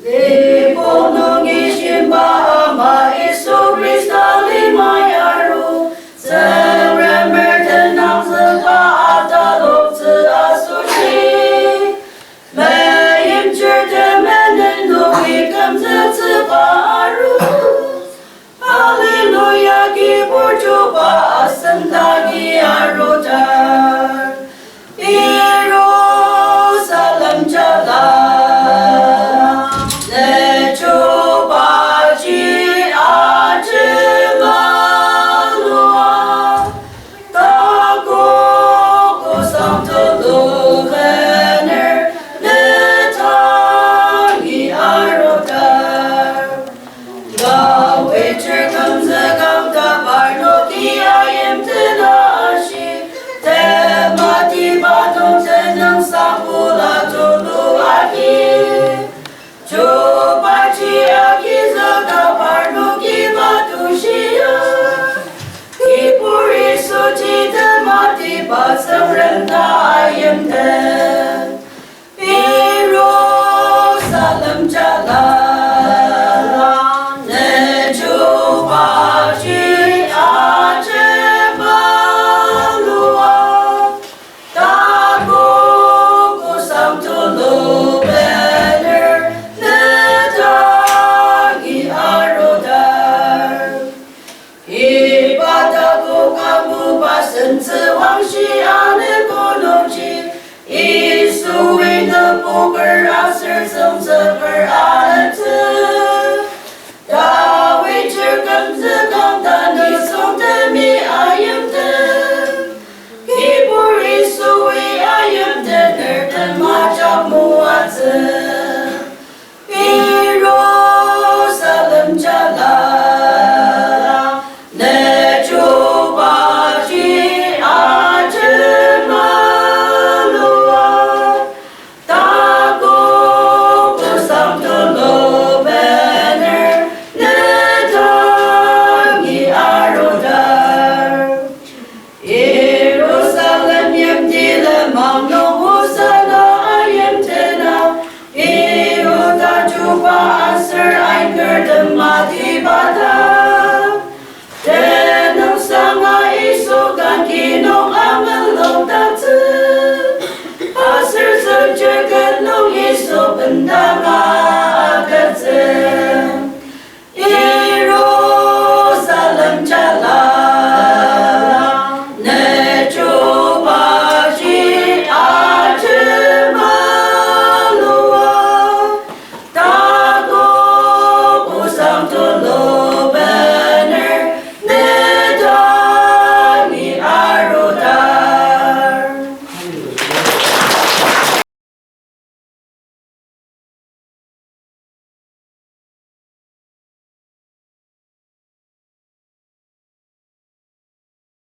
Di ponongin Bahama Isu Krista limai aru Serember tenang sepa atalok se asuci Mayim cerita menendui kamsa sepa aru Haleluya kibur coba asentagi arutar Yerusalem jalan Jerusalem jalan menuju pagi aja meluap takut kusam tulu bener nedagi arodar ibadahku kamu pasen sewang ane gunungji Isu ina poker asir som seper alatu Dawi cerkam zekam tani som temi ayam ten Kibur isu ayam tener dan macam muatse Yerusalem jalan Neju baji aja